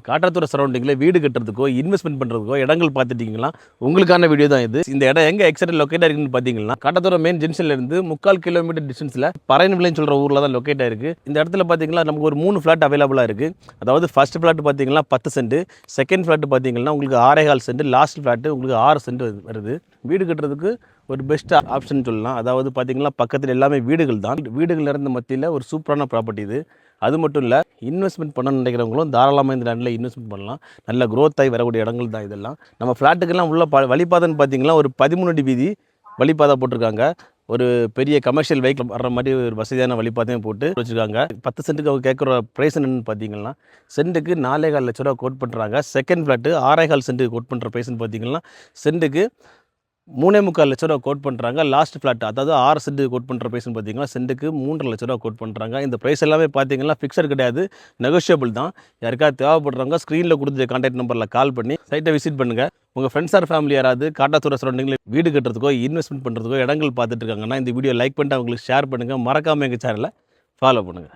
காட்டாத்தூர் சரௌண்டிங்கில் வீடு கட்டுறதுக்கோ இன்வெஸ்ட்மெண்ட் பண்ணுறதுக்கோ இடங்கள் பார்த்துட்டிங்கன்னா உங்களுக்கான வீடியோ தான் இது. இந்த இடம் எங்கே எக்ஸாக்ட் லொக்கேட் ஆயிருக்குன்னு பார்த்தீங்கன்னா காட்டாத்தூர் மெயின் ஜங்ஷன்லேருந்து 3/4 கிலோமீட்டர் டிஸ்டன்ஸில் பறையன்விளைன்னு சொல்கிற ஊரில் தான் லொக்கேட் ஆயிருக்கு. இந்த இடத்துல பார்த்தீங்கன்னா நமக்கு ஒரு 3 ஃப்ளாட் அவைலபிளாக இருக்குது. அதாவது ஃபர்ஸ்ட் ஃப்ளாட் பார்த்தீங்கன்னா 10 சென்ட், செகண்ட் ஃப்ளாட் பார்த்தீங்கன்னா உங்களுக்கு 6.25 சென்ட், லாஸ்ட் ஃப்ளாட்டு உங்களுக்கு 6 சென்ட் வருது. வீடு கட்டுறதுக்கு ஒரு பெஸ்ட் ஆப்ஷன் சொல்லலாம். அதாவது பார்த்தீங்கன்னா பக்கத்தில் எல்லாமே வீடுகள் தான். வீடுகள் நிறைந்த மத்தியில் ஒரு சூப்பரான ப்ராப்பர்ட்டி இது. அது மட்டும் இல்லை, இன்வெஸ்ட்மெண்ட் பண்ணணும்னு நினைக்கிறவங்களும் தாராளமாக இந்த லேண்டில் இன்வெஸ்ட்மெண்ட் பண்ணலாம். நல்ல க்ரோத் ஆகி வரக்கூடிய இடங்கள் தான் இதெல்லாம். நம்ம ஃப்ளாட்டுக்கெல்லாம் உள்ள வழிபாதைன்னு பார்த்தீங்கன்னா ஒரு 13 அடி வீதி வழிபாதை போட்டிருக்காங்க. ஒரு பெரிய கமர்ஷியல் வெஹிக்கிள் வர்ற மாதிரி ஒரு வசதியான வழிபாதையும் போட்டு வச்சுருக்காங்க. 10 சென்ட்டுக்கு அவங்க கேட்குற ப்ரைஸ் என்னென்னு பார்த்தீங்கன்னா சென்ட்டுக்கு 4.25 லட்ச ரூபா கோட் பண்ணுறாங்க. செகண்ட் ஃப்ளாட்டு 6.25 சென்ட்டுக்கு கோட் பண்ணுற ப்ரைஸ்ன்னு பார்த்தீங்கன்னா சென்ட்டுக்கு 3.25 லட்ச ரூபா கோட் பண்ணுறாங்க. லாஸ்ட் ஃப்ளாட் அதாவது 6 சென்ட் கோட் பண்ணுற ப்ரைஸ்னு பார்த்தீங்கன்னா சென்ட்டுக்கு 3.5 லட்ச ரூபா கோட் பண்ணுறாங்க. இந்த ப்ரைஸ் எல்லாமே பார்த்தீங்கன்னா ஃபிக்ஸட் கிடையாது, நெகோஷியபிள் தான். யாருக்காவது தேவைப்படுறவங்க ஸ்க்ரீனில் கொடுத்த கான்டாக்ட் நம்பரில் கால் பண்ணி சைட்டை விசிட் பண்ணுங்கள். உங்கள் ஃப்ரெண்ட்ஸ் ஆர் ஃபேமிலி யாராவது காட்டாத்தூர் சரௌண்டிங்கில் வீடு கட்டுறதுக்கோ இன்வெஸ்ட்மெண்ட் பண்ணுறதுக்கோ இடங்கள் பார்த்துட்டு இருக்காங்கன்னா இந்த வீடியோ லைக் பண்ணிட்டு அவங்களுக்கு ஷேர் பண்ணுங்கள். மறக்காமல் எங்கள் சேனலை ஃபாலோ பண்ணுங்கள்.